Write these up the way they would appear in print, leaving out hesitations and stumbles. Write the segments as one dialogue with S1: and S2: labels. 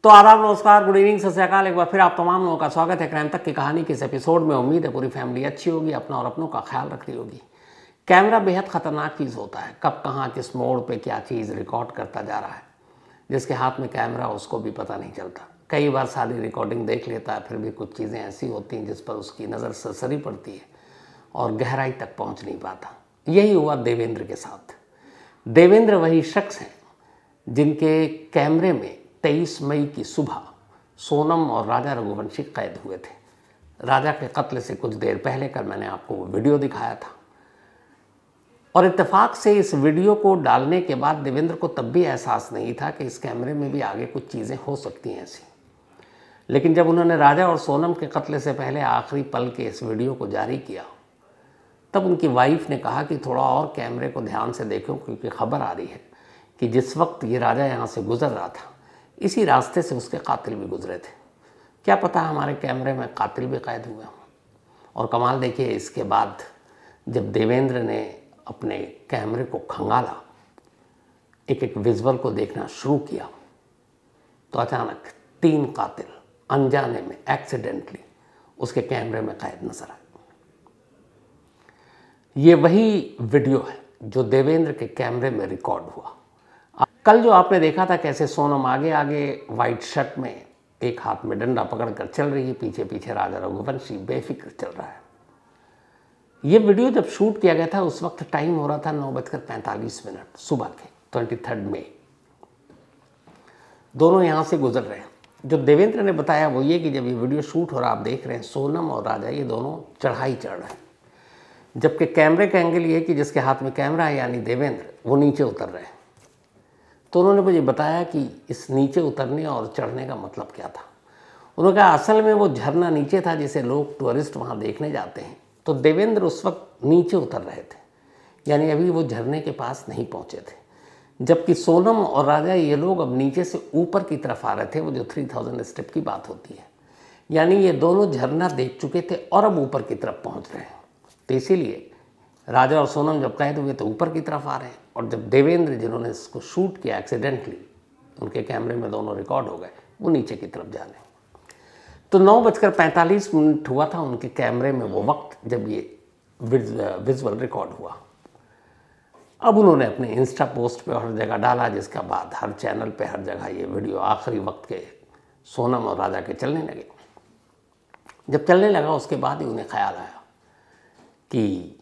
S1: तो आदाब, नमस्कार, गुड इवनिंग, सत श्री अकाल। एक बार फिर आप तमाम लोगों का स्वागत है क्राइम तक की कहानी के इस एपिसोड में। उम्मीद है पूरी फैमिली अच्छी होगी, अपना और अपनों का ख्याल रख रही होगी। कैमरा बेहद खतरनाक चीज़ होता है। कब कहाँ किस मोड़ पे क्या चीज़ रिकॉर्ड करता जा रहा है, जिसके हाथ में कैमरा उसको भी पता नहीं चलता। कई बार सारी रिकॉर्डिंग देख लेता है, फिर भी कुछ चीज़ें ऐसी होती हैं जिस पर उसकी नज़र सरसरी पड़ती है और गहराई तक पहुँच नहीं पाता। यही हुआ देवेंद्र के साथ। देवेंद्र वही शख्स हैं जिनके कैमरे में 23 मई की सुबह सोनम और राजा रघुवंशी कैद हुए थे। राजा के कत्ल से कुछ देर पहले कल मैंने आपको वो वीडियो दिखाया था, और इत्तेफाक से इस वीडियो को डालने के बाद देवेंद्र को तब भी एहसास नहीं था कि इस कैमरे में भी आगे कुछ चीज़ें हो सकती हैं ऐसी। लेकिन जब उन्होंने राजा और सोनम के कत्ल से पहले आखिरी पल के इस वीडियो को जारी किया, तब उनकी वाइफ ने कहा कि थोड़ा और कैमरे को ध्यान से देखो, क्योंकि खबर आ रही है कि जिस वक्त ये राजा यहाँ से गुजर रहा था, इसी रास्ते से उसके कातिल भी गुजरे थे। क्या पता हमारे कैमरे में कातिल भी कैद हुए हों। और कमाल देखिए, इसके बाद जब देवेंद्र ने अपने कैमरे को खंगाला, एक एक विजुअल को देखना शुरू किया, तो अचानक 3 कातिल अनजाने में एक्सीडेंटली उसके कैमरे में कैद नजर आए। ये वही वीडियो है जो देवेंद्र के कैमरे में रिकॉर्ड हुआ। कल जो आपने देखा था कैसे सोनम आगे आगे वाइट शर्ट में एक हाथ में डंडा पकड़कर चल रही है, पीछे पीछे राजा रघुवंशी बेफिक्र चल रहा है। ये वीडियो जब शूट किया गया था उस वक्त टाइम हो रहा था 9:45 सुबह के 23 मई। दोनों यहाँ से गुजर रहे हैं। जो देवेंद्र ने बताया वो ये कि जब ये वीडियो शूट हो रहा, आप देख रहे हैं सोनम और राजा ये दोनों चढ़ाई चढ़ रहे हैं, जबकि कैमरे का एंगल ये कि जिसके हाथ में कैमरा है यानी देवेंद्र, वो नीचे उतर रहे हैं। तो उन्होंने मुझे बताया कि इस नीचे उतरने और चढ़ने का मतलब क्या था। उन्होंने कहा असल में वो झरना नीचे था जिसे लोग टूरिस्ट वहाँ देखने जाते हैं, तो देवेंद्र उस वक्त नीचे उतर रहे थे, यानी अभी वो झरने के पास नहीं पहुँचे थे। जबकि सोनम और राजा ये लोग अब नीचे से ऊपर की तरफ आ रहे थे, वो जो 3000 स्टेप की बात होती है, यानी ये दोनों झरना देख चुके थे और अब ऊपर की तरफ पहुँच रहे हैं। तो इसीलिए राजा और सोनम जब कैद हुए तो ऊपर की तरफ आ रहे हैं, और जब देवेंद्र जिन्होंने इसको शूट किया एक्सीडेंटली, उनके कैमरे में दोनों रिकॉर्ड हो गए, वो नीचे की तरफ जा रहे हैं। तो 9:45 हुआ था उनके कैमरे में वो वक्त जब ये विजुअल रिकॉर्ड हुआ। अब उन्होंने अपने इंस्टा पोस्ट पे हर जगह डाला, जिसका बाद हर चैनल पे हर जगह ये वीडियो आखिरी वक्त के सोनम और राजा के चलने लगे। जब चलने लगा उसके बाद ही उन्हें ख्याल आया कि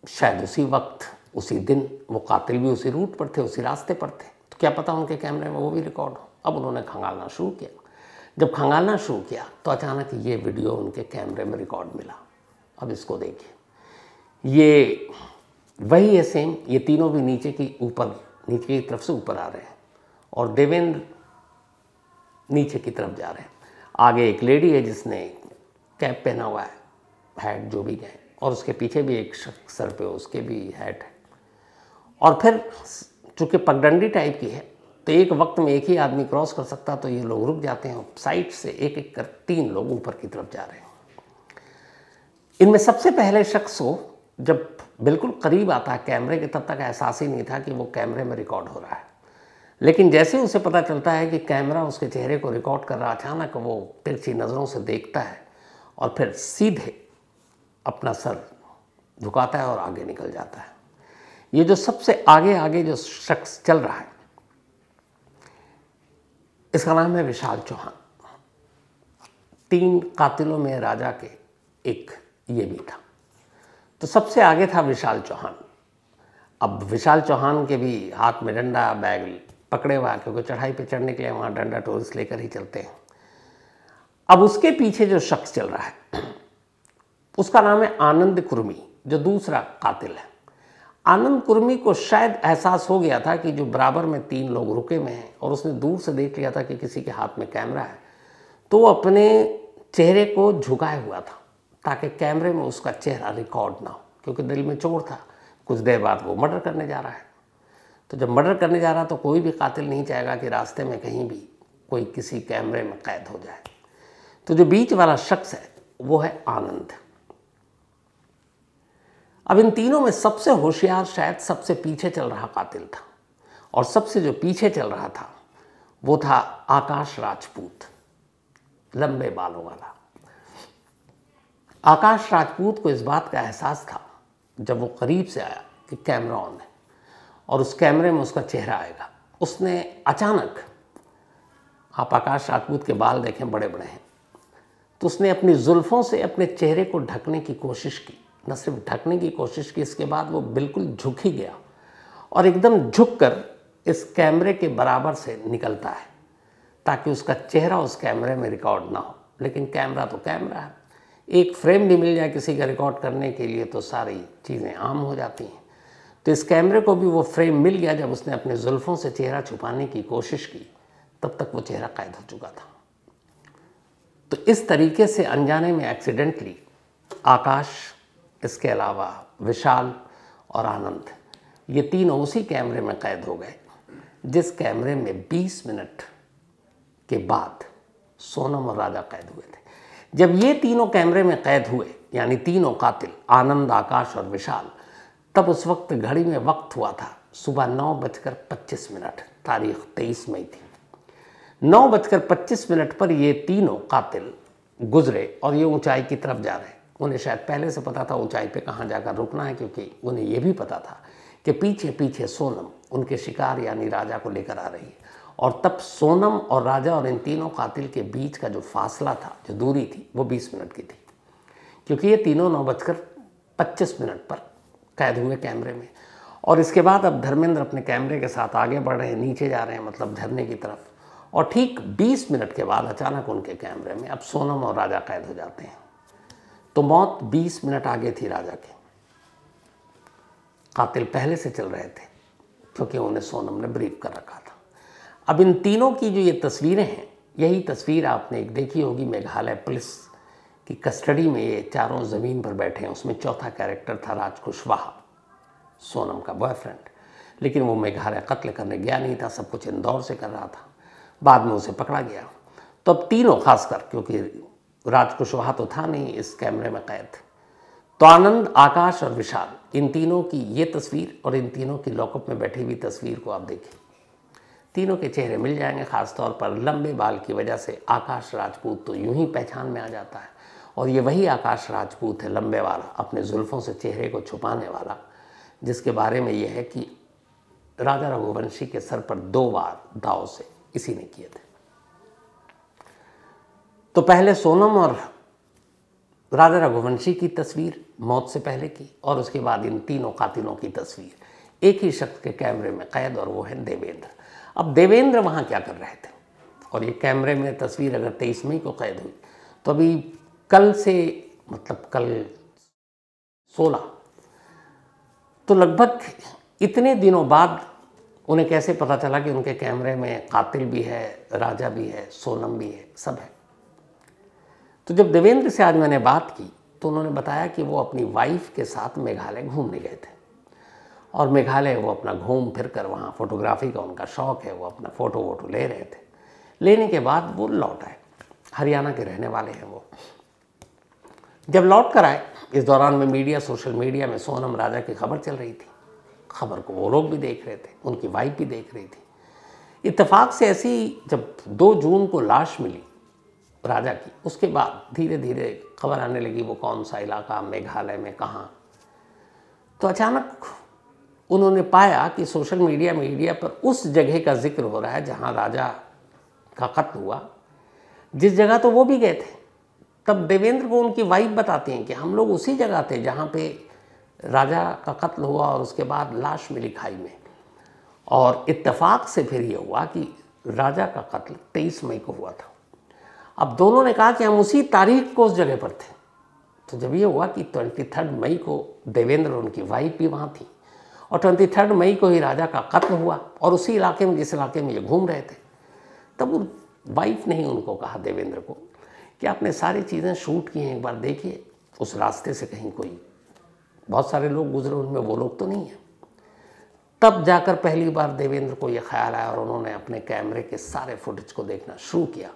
S1: शायद उसी वक्त उसी दिन वो कातिल भी उसी रूट पर थे, उसी रास्ते पर थे, तो क्या पता उनके कैमरे में वो भी रिकॉर्ड हो। अब उन्होंने खंगालना शुरू किया। जब खंगालना शुरू किया तो अचानक ये वीडियो उनके कैमरे में रिकॉर्ड मिला। अब इसको देखिए, ये वही है सेम। ये तीनों भी नीचे की तरफ से ऊपर आ रहे हैं और देवेंद्र नीचे की तरफ जा रहे हैं। आगे एक लेडी है जिसने कैप पहना हुआ है, हैट जो भी है, और उसके पीछे भी एक शख्स सर पे उसके भी हैट है। और फिर चूँकि पगडंडी टाइप की है तो एक वक्त में एक ही आदमी क्रॉस कर सकता, तो ये लोग रुक जाते हैं। साइड से एक एक कर 3 लोग ऊपर की तरफ जा रहे हैं। इनमें सबसे पहले शख्स को जब बिल्कुल करीब आता है कैमरे के, तब तक एहसास ही नहीं था कि वो कैमरे में रिकॉर्ड हो रहा है। लेकिन जैसे उसे पता चलता है कि कैमरा उसके चेहरे को रिकॉर्ड कर रहा, अचानक वो तिरछी नज़रों से देखता है और फिर सीधे अपना सर झुकाता है और आगे निकल जाता है। ये जो सबसे आगे जो शख्स चल रहा है, इसका नाम है विशाल चौहान। 3 कातिलों में राजा के एक ये भी था। तो सबसे आगे था विशाल चौहान। अब विशाल चौहान के भी हाथ में डंडा, बैग पकड़े हुआ, क्योंकि चढ़ाई पे चढ़ने के लिए वहाँ डंडा टूरिस्ट लेकर ही चलते हैं। अब उसके पीछे जो शख्स चल रहा है उसका नाम है आनंद कुर्मी, जो दूसरा कातिल है। आनंद कुर्मी को शायद एहसास हो गया था कि जो बराबर में 3 लोग रुके हुए हैं, और उसने दूर से देख लिया था कि किसी के हाथ में कैमरा है, तो वो अपने चेहरे को झुकाए हुआ था ताकि कैमरे में उसका चेहरा रिकॉर्ड ना हो, क्योंकि दिल में चोट था। कुछ देर बाद वो मर्डर करने जा रहा है। तो जब मर्डर करने जा रहा तो कोई भी कातिल नहीं चाहेगा कि रास्ते में कहीं भी कोई किसी कैमरे में कैद हो जाए। तो जो बीच वाला शख्स है वो है आनंद। अब इन तीनों में सबसे होशियार शायद सबसे पीछे चल रहा कातिल था, और सबसे जो पीछे चल रहा था वो था आकाश राजपूत, लंबे बालों वाला। आकाश राजपूत को इस बात का एहसास था जब वो करीब से आया कि कैमरा ऑन है और उस कैमरे में उसका चेहरा आएगा। उसने अचानक, आप आकाश राजपूत के बाल देखें बड़े बड़े हैं, तो उसने अपनी जुल्फ़ों से अपने चेहरे को ढकने की कोशिश की। न सिर्फ ढकने की कोशिश की, इसके बाद वो बिल्कुल झुक ही गया और एकदम झुककर इस कैमरे के बराबर से निकलता है ताकि उसका चेहरा उस कैमरे में रिकॉर्ड ना हो। लेकिन कैमरा तो कैमरा है, एक फ्रेम भी मिल जाए किसी का रिकॉर्ड करने के लिए तो सारी चीज़ें आम हो जाती हैं। तो इस कैमरे को भी वो फ्रेम मिल गया। जब उसने अपने जुल्फ़ों से चेहरा छुपाने की कोशिश की तब तक वो चेहरा कैद हो चुका था। तो इस तरीके से अनजाने में एक्सीडेंटली आकाश, इसके अलावा विशाल और आनंद, ये तीनों उसी कैमरे में कैद हो गए जिस कैमरे में 20 मिनट के बाद सोनम और राजा कैद हुए थे। जब ये तीनों कैमरे में कैद हुए, यानी तीनों कातिल आनंद, आकाश और विशाल, तब उस वक्त घड़ी में वक्त हुआ था सुबह 9:25। तारीख 23 मई थी। 9:25 पर ये तीनों कातिल गुजरे और ये ऊंचाई की तरफ जा रहे। उन्हें शायद पहले से पता था ऊंचाई पे कहाँ जाकर रुकना है, क्योंकि उन्हें ये भी पता था कि पीछे पीछे सोनम उनके शिकार यानी राजा को लेकर आ रही है। और तब सोनम और राजा और इन तीनों कातिल के बीच का जो फासला था, जो दूरी थी, वो 20 मिनट की थी, क्योंकि ये तीनों 9:25 पर कैद हुए कैमरे में। और इसके बाद अब धर्मेंद्र अपने कैमरे के साथ आगे बढ़ रहे हैं, नीचे जा रहे हैं, मतलब झरने की तरफ। और ठीक 20 मिनट के बाद अचानक उनके कैमरे में अब सोनम और राजा कैद हो जाते हैं। तो मौत 20 मिनट आगे थी राजा के। कातिल पहले से चल रहे थे क्योंकि उन्हें सोनम ने ब्रीफ कर रखा था। अब इन तीनों की जो ये तस्वीरें हैं, यही तस्वीर आपने एक देखी होगी, मेघालय पुलिस की कस्टडी में ये चारों ज़मीन पर बैठे हैं। उसमें चौथा कैरेक्टर था राज कुशवाहा, सोनम का बॉयफ्रेंड, लेकिन वो मेघालय कत्ल करने गया नहीं था, सब कुछ इंदौर से कर रहा था। बाद में उसे पकड़ा गया। तो अब तीनों, खासकर क्योंकि राज कुशवाहा तो था नहीं इस कैमरे में कैद, तो आनंद, आकाश और विशाल, इन तीनों की ये तस्वीर और इन तीनों की लॉकअप में बैठी हुई तस्वीर को आप देखिए। तीनों के चेहरे मिल जाएंगे। खासतौर पर लंबे बाल की वजह से आकाश राजपूत तो यूं ही पहचान में आ जाता है, और ये वही आकाश राजपूत है, लंबे वाला, अपने जुल्फ़ों से चेहरे को छुपाने वाला, जिसके बारे में यह है कि राजा रघुवंशी के सर पर 2 बार दाव से इसी ने किए थे। तो पहले सोनम और राजा रघुवंशी की तस्वीर मौत से पहले की, और उसके बाद इन तीनों कातिलों की तस्वीर एक ही शख्स के कैमरे में कैद, और वो है देवेंद्र। अब देवेंद्र वहाँ क्या कर रहे थे, और ये कैमरे में तस्वीर अगर 23 मई को कैद हुई तो अभी कल से, मतलब कल 16, तो लगभग इतने दिनों बाद उन्हें कैसे पता चला कि उनके कैमरे में कातिल भी है, राजा भी है, सोनम भी है, सब है। तो जब देवेंद्र से आज मैंने बात की तो उन्होंने बताया कि वो अपनी वाइफ के साथ मेघालय घूमने गए थे, और मेघालय वो अपना घूम फिर कर, वहाँ फोटोग्राफी का उनका शौक़ है, वो अपना फ़ोटो वोटो ले रहे थे। लेने के बाद वो लौट आए। हरियाणा के रहने वाले हैं वो। जब लौट कर आए, इस दौरान में मीडिया, सोशल मीडिया में सोनम राजा की खबर चल रही थी। खबर को वो लोग भी देख रहे थे, उनकी वाइफ भी देख रही थी। इत्तेफाक से ऐसी जब 2 जून को लाश मिली राजा की, उसके बाद धीरे धीरे खबर आने लगी वो कौन सा इलाका, मेघालय में कहाँ। तो अचानक उन्होंने पाया कि सोशल मीडिया पर उस जगह का जिक्र हो रहा है जहाँ राजा का कत्ल हुआ, जिस जगह तो वो भी गए थे। तब देवेंद्र को उनकी वाइफ बताती हैं कि हम लोग उसी जगह थे जहाँ पे राजा का कत्ल हुआ और उसके बाद लाश मिली खाई में। और इत्तेफाक से फिर ये हुआ कि राजा का कत्ल 23 मई को हुआ था। अब दोनों ने कहा कि हम उसी तारीख को उस जगह पर थे। तो जब ये हुआ कि 23 मई को देवेंद्र और उनकी वाइफ भी वहाँ थी, और 23 मई को ही राजा का कत्ल हुआ, और उसी इलाके में, जिस इलाके में ये घूम रहे थे, तब वाइफ ने ही उनको कहा, देवेंद्र को, कि आपने सारी चीज़ें शूट की हैं, एक बार देखिए उस रास्ते से कहीं कोई, बहुत सारे लोग गुजरे, उनमें वो लोग तो नहीं हैं। तब जाकर पहली बार देवेंद्र को ये ख्याल आया और उन्होंने अपने कैमरे के सारे फुटेज को देखना शुरू किया।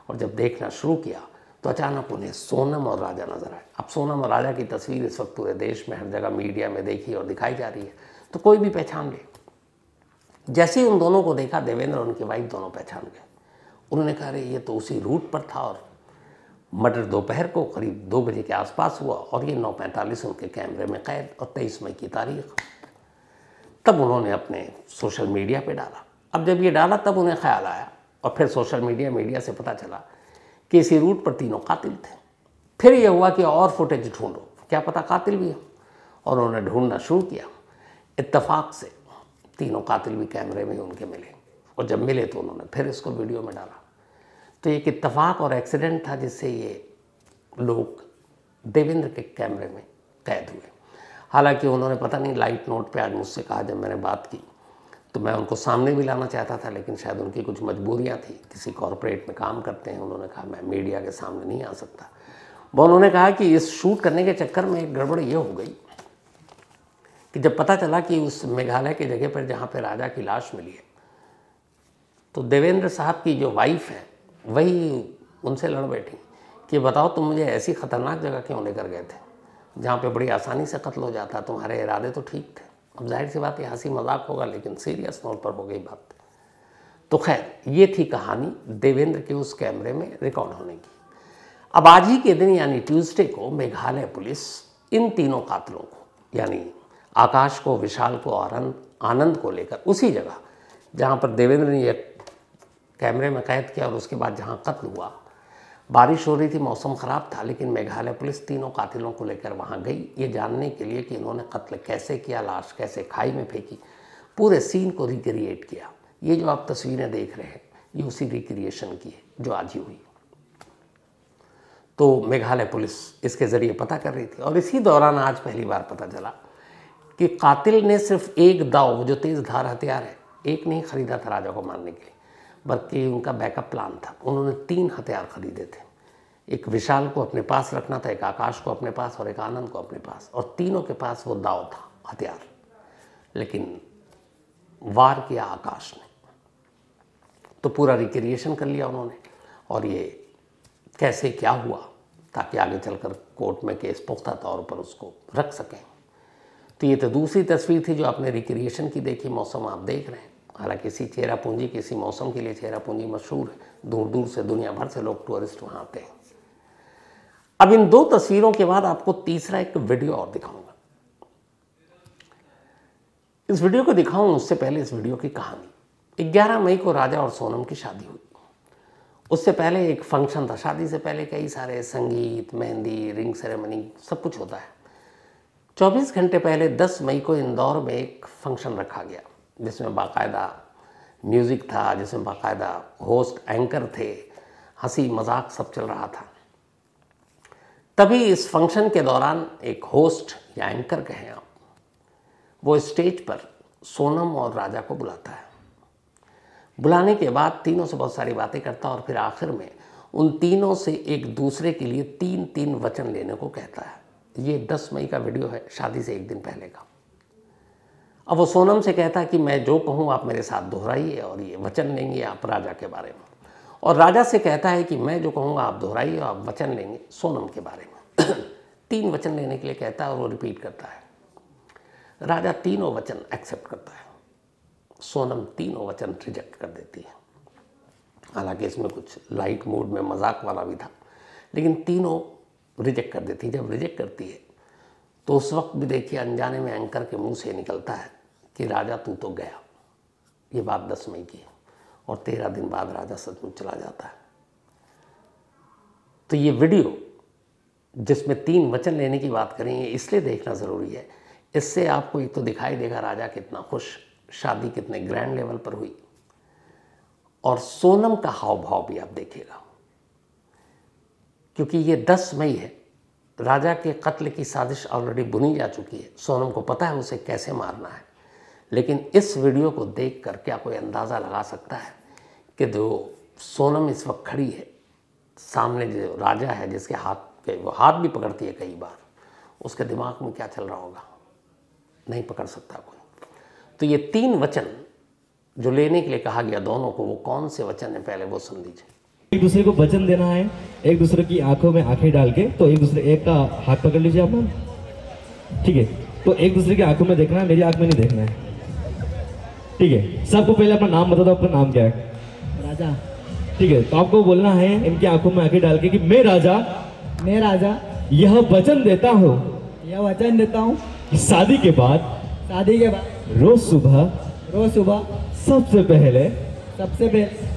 S1: और जब देखना शुरू किया तो अचानक उन्हें सोनम और राजा नजर आए। अब सोनम और राजा की तस्वीर इस वक्त पूरे देश में हर जगह मीडिया में देखी और दिखाई जा रही है, तो कोई भी पहचान ले। जैसे ही उन दोनों को देखा, देवेंद्र और उनकी वाइफ दोनों पहचान गए। उन्होंने कहा अरे ये तो उसी रूट पर था, और मर्डर दोपहर को करीब 2 बजे के आसपास हुआ और ये 9:45 उनके कैमरे में कैद, और 23 मई की तारीख। तब उन्होंने अपने सोशल मीडिया पे डाला। अब जब ये डाला तब उन्हें ख्याल आया, और फिर सोशल मीडिया से पता चला कि इसी रूट पर तीनों कातिल थे। फिर यह हुआ कि और फुटेज ढूंढो, क्या पता कातिल भी हो, और उन्होंने ढूंढना शुरू किया। इत्तेफाक से तीनों कातिल भी कैमरे में उनके मिले, और जब मिले तो उन्होंने फिर इसको वीडियो में डाला। तो एक इत्तेफाक और एक्सीडेंट था जिससे ये लोग देवेंद्र के कैमरे में कैद हुए। हालांकि उन्होंने पता नहीं लाइट नोट पे आज मुझसे कहा, जब मैंने बात की तो मैं उनको सामने भी लाना चाहता था, लेकिन शायद उनकी कुछ मजबूरियां थी, किसी कॉरपोरेट में काम करते हैं। उन्होंने कहा मैं मीडिया के सामने नहीं आ सकता। वो उन्होंने कहा कि इस शूट करने के चक्कर में एक गड़बड़ ये हो गई कि जब पता चला कि उस मेघालय की जगह पर जहाँ पर राजा की लाश मिली है, तो देवेंद्र साहब की जो वाइफ है वही उनसे लड़ बैठी कि बताओ तुम मुझे ऐसी ख़तरनाक जगह क्यों लेकर गए थे जहाँ पे बड़ी आसानी से कत्ल हो जाता, तुम्हारे इरादे तो ठीक थे। अब जाहिर सी बात है हंसी मजाक होगा, लेकिन सीरियस नोट पर हो गई बात। तो खैर ये थी कहानी देवेंद्र के उस कैमरे में रिकॉर्ड होने की। अब आज ही के दिन यानी ट्यूसडे को मेघालय पुलिस इन तीनों कातिलों को, यानी आकाश को, विशाल को और आनंद को लेकर उसी जगह जहाँ पर देवेंद्र ने एक कैमरे में कैद किया और उसके बाद जहाँ कत्ल हुआ, बारिश हो रही थी, मौसम ख़राब था, लेकिन मेघालय पुलिस तीनों कातिलों को लेकर वहाँ गई ये जानने के लिए कि इन्होंने कत्ल कैसे किया, लाश कैसे खाई में फेंकी, पूरे सीन को रिक्रिएट किया। ये जो आप तस्वीरें देख रहे हैं ये उसी रिक्रिएशन की है जो आज ही हुई। तो मेघालय पुलिस इसके ज़रिए पता कर रही थी, और इसी दौरान आज पहली बार पता चला कि कातिल ने सिर्फ एक दाव, जो तेज़ धार हथियार है, एक नहीं खरीदा था राजा को मारने के लिए, बल्कि उनका बैकअप प्लान था। उन्होंने 3 हथियार खरीदे थे। एक विशाल को अपने पास रखना था, एक आकाश को अपने पास और एक आनंद को अपने पास, और तीनों के पास वो दाव था, हथियार। लेकिन वार किया आकाश ने। तो पूरा रिक्रिएशन कर लिया उन्होंने, और ये कैसे क्या हुआ ताकि आगे चलकर कोर्ट में केस पुख्ता तौर पर उसको रख सकें। तो ये तो दूसरी तस्वीर थी जो आपने रिक्रिएशन की देखी। मौसम आप देख रहे हैं, हालांकि इसी चेरापूंजी किसी मौसम के लिए चेरापूंजी मशहूर है, दूर दूर से दुनिया भर से लोग टूरिस्ट वहाँ आते हैं। अब इन 2 तस्वीरों के बाद आपको तीसरा एक वीडियो और दिखाऊंगा। इस वीडियो को दिखाऊं उससे पहले इस वीडियो की कहानी। 11 मई को राजा और सोनम की शादी हुई। उससे पहले एक फंक्शन था, शादी से पहले कई सारे संगीत, मेहंदी, रिंग सेरेमनी सब कुछ होता है। 24 घंटे पहले 10 मई को इंदौर में एक फंक्शन रखा गया जिसमें बाकायदा म्यूज़िक था, जिसमें बाकायदा होस्ट एंकर थे, हंसी मजाक सब चल रहा था। तभी इस फंक्शन के दौरान एक होस्ट या एंकर कहें आप, वो स्टेज पर सोनम और राजा को बुलाता है। बुलाने के बाद तीनों से बहुत सारी बातें करता है और फिर आखिर में उन तीनों से एक दूसरे के लिए 3-3 वचन लेने को कहता है। ये 10 मई का वीडियो है, शादी से एक दिन पहले का। अब वो सोनम से कहता है कि मैं जो कहूँ आप मेरे साथ दोहराइए और ये वचन लेंगे आप राजा के बारे में, और राजा से कहता है कि मैं जो कहूँगा आप दोहराइए और आप वचन लेंगे सोनम के बारे में। 3 वचन लेने के लिए कहता है और वो रिपीट करता है। राजा तीनों वचन एक्सेप्ट करता है, सोनम तीनों वचन रिजेक्ट कर देती है। हालांकि इसमें कुछ लाइट मूड में मजाक वाला भी था, लेकिन तीनों रिजेक्ट कर देती है। जब रिजेक्ट करती है तो उस वक्त भी देखिए अनजाने में एंकर के मुंह से निकलता है कि राजा तू तो गया। ये बात 10 मई की है और 13 दिन बाद राजा सचमुच चला जाता है। तो ये वीडियो जिसमें 3 वचन लेने की बात करेंगे इसलिए देखना ज़रूरी है। इससे आपको एक तो दिखाई देगा राजा कितना खुश, शादी कितने ग्रैंड लेवल पर हुई, और सोनम का हाव भाव भी आप देखिएगा, क्योंकि ये 10 मई है। राजा के कत्ल की साजिश ऑलरेडी बुनी जा चुकी है, सोनम को पता है उसे कैसे मारना है। लेकिन इस वीडियो को देखकर क्या कोई अंदाज़ा लगा सकता है कि जो सोनम इस वक्त खड़ी है सामने, जो राजा है जिसके हाथ पे वो हाथ भी पकड़ती है कई बार, उसके दिमाग में क्या चल रहा होगा? नहीं पकड़ सकता कोई। तो ये 3 वचन जो लेने के लिए कहा गया दोनों को, वो कौन से वचन है पहले वो सुन लीजिए।
S2: एक दूसरे को वचन देना है, एक दूसरे की आंखों में आंखें डाल के। तो एक का हाथ पकड़ लीजिए आप ना, ठीक है? तो एक दूसरे की आंखों में देखना है, मेरी आंख में नहीं देखना है। ठीक है, सबको पहले अपना नाम बता दो, आपका नाम क्या है?
S3: राजा।
S2: ठीक है, तो आपको बोलना है इनकी आंखों में आंखें डाल के कि मैं राजा यह वचन देता हूँ कि शादी के बाद रोज सुबह सबसे पहले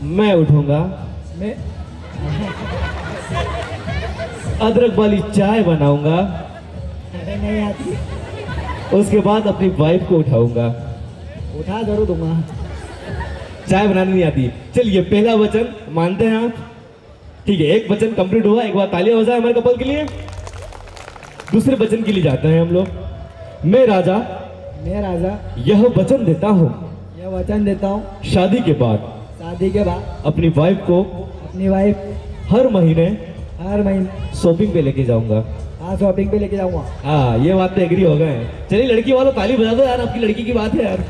S2: मैं उठूंगा,
S3: मैं
S2: अदरक वाली चाय बनाऊंगा,
S3: अरे नहीं आती,
S2: उसके बाद अपनी वाइफ को उठाऊंगा।
S3: उठा जरूर दूंगा।
S2: चाय बनानी नहीं आती। चलिए, पहला वचन मानते हैं आप? ठीक है, एक वचन कंप्लीट हुआ। एक बार तालियां हो जाए हमारे कपल के लिए। दूसरे वचन के लिए जाते हैं हम लोग। मैं राजा यह वचन देता हूँ शादी के बाद अपनी वाइफ को हर महीने शॉपिंग पे लेके जाऊंगा।
S3: शॉपिंग पे लेके जाऊंगा।
S2: हाँ, ये बात तो एग्री हो गए हैं। चलिए लड़की वालों ताली बजा दो यार, आपकी लड़की की बात है यार।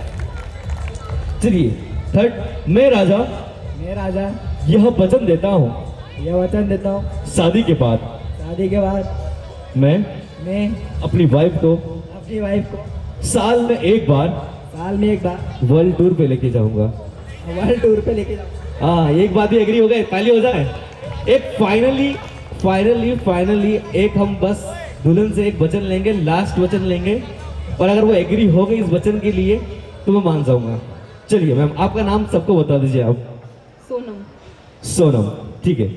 S2: चलिए थर्ड, मैं राजा यह वचन देता हूँ शादी के बाद मैं अपनी वाइफ को साल में एक बार वर्ल्ड टूर पे लेके जाऊंगा। हाँ, एक बात ही एग्री हो गए, ताली हो जाए। एक फाइनली एक हम बस दुल्हन से एक वचन लेंगे, लास्ट वचन लेंगे, और अगर वो एग्री हो गई इस वचन के लिए तो मैं मान जाऊंगा। चलिए मैम, आपका नाम सबको बता दीजिए आप। सोनम। ठीक है,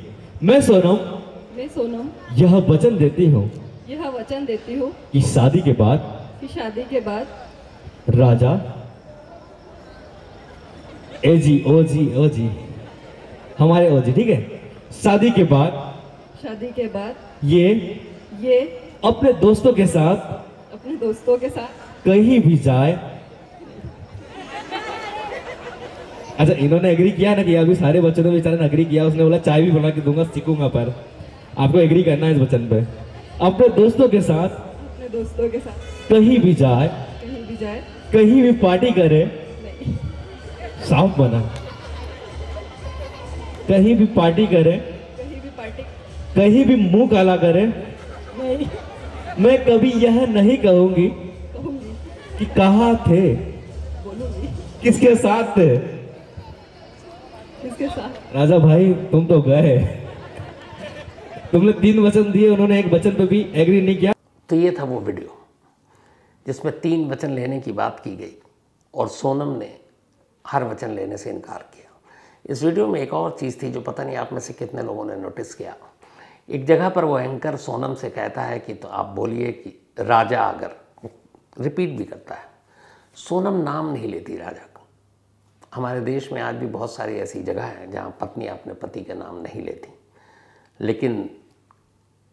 S2: मैं सोनम यह वचन देती हूँ कि शादी के बाद राजा ओ जी हमारे ओ जी, ठीक है, शादी के बाद ये अपने दोस्तों के साथ कहीं भी जाए। अच्छा, इन्होंने एग्री किया ना कि अभी सारे बच्चों ने बेचारे ने एग्री किया। उसने बोला चाय भी बना के दूंगा, सीखूंगा, पर आपको एग्री करना है इस वचन पे। अपने दोस्तों के साथ कहीं भी जाए, कहीं भी पार्टी करे, साफ बना, कहीं भी पार्टी करे, कहीं भी मुंह काला करे, मैं कभी यह नहीं कहूंगी कि कहाँ थे, किसके साथ थे। राजा भाई तुम तो गए, तुमने 3 वचन दिए, उन्होंने एक वचन पे भी एग्री नहीं किया।
S1: तो ये था वो वीडियो जिसमें 3 वचन लेने की बात की गई और सोनम ने हर वचन लेने से इनकार किया। इस वीडियो में एक और चीज़ थी जो पता नहीं आप में से कितने लोगों ने नोटिस किया। एक जगह पर वो एंकर सोनम से कहता है कि तो आप बोलिए कि राजा, अगर रिपीट भी करता है, सोनम नाम नहीं लेती राजा का। हमारे देश में आज भी बहुत सारी ऐसी जगह है जहाँ पत्नी अपने पति के नाम नहीं लेती, लेकिन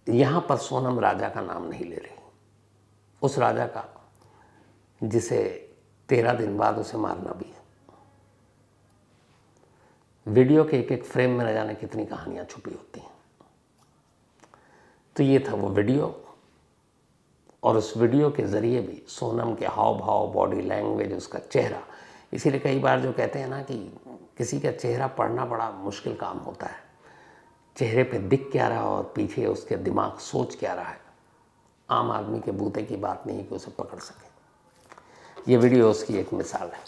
S1: यहाँ पर सोनम राजा का नाम नहीं ले रही, उस राजा का जिसे 13 दिन बाद उसे मारना भी है। वीडियो के एक एक फ्रेम में न जाने कितनी कहानियाँ छुपी होती हैं। तो ये था वो वीडियो, और उस वीडियो के ज़रिए भी सोनम के हाव भाव, बॉडी लैंग्वेज, उसका चेहरा, इसीलिए कई बार जो कहते हैं ना कि किसी का चेहरा पढ़ना बड़ा मुश्किल काम होता है। चेहरे पे दिख क्या रहा है और पीछे उसके दिमाग सोच क्या रहा है, आम आदमी के बूते की बात नहीं कि उसे पकड़ सके। ये वीडियो उसकी एक मिसाल है।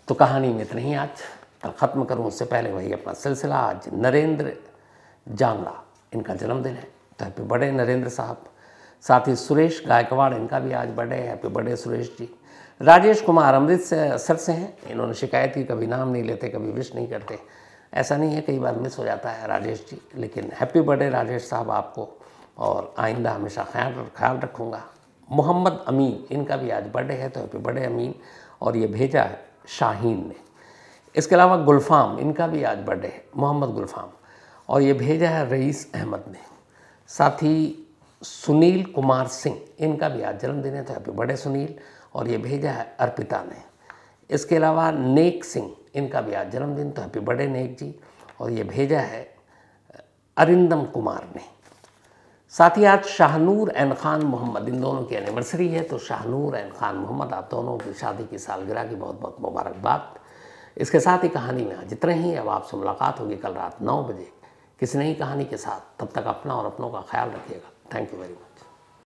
S1: तो कहानी में इतना ही आज। ख़त्म करूँ उससे पहले वही अपना सिलसिला। आज नरेंद्र जांगड़ा, इनका जन्मदिन है, तो हैप्पी बर्थडे नरेंद्र साहब। साथ ही सुरेश गायकवाड़, इनका भी आज बर्थडे है, हैप्पी बर्थडे सुरेश जी। राजेश कुमार अमृतसर से हैं, इन्होंने शिकायत की कभी नाम नहीं लेते, कभी विश नहीं करते। ऐसा नहीं है, कई बार मिस हो जाता है राजेश जी, लेकिन हैप्पी बर्थडे राजेश साहब आपको, और आइंदा हमेशा ख्याल रखूँगा। मोहम्मद अमीन, इनका भी आज बर्थडे है, तो हैप्पी बर्थडे अमीन। और ये भेजा है शाहीन ने। इसके अलावा गुलफाम, इनका भी आज बर्थडे है, मोहम्मद गुलफाम, और ये भेजा है रईस अहमद ने। साथ ही सुनील कुमार सिंह, इनका भी आज जन्मदिन है, तो हैप्पी बर्थडे सुनील, और ये भेजा है अर्पिता ने। इसके अलावा नेक सिंह, इनका भी आज जन्मदिन, तो हैप्पी बर्थडे नेक जी, और ये भेजा है अरिंदम कुमार ने। साथ ही आज शाहनूर एन खान मोहम्मद, इन दोनों की एनिवर्सरी है, तो शाहनूर एन खान मोहम्मद, आप दोनों की शादी की सालगिरह की बहुत बहुत मुबारकबाद। इसके साथ ही कहानी में आज इतना ही। अब आपसे मुलाकात होगी कल रात 9 बजे किसी नई कहानी के साथ। तब तक अपना और अपनों का ख्याल रखिएगा। Thank you very much.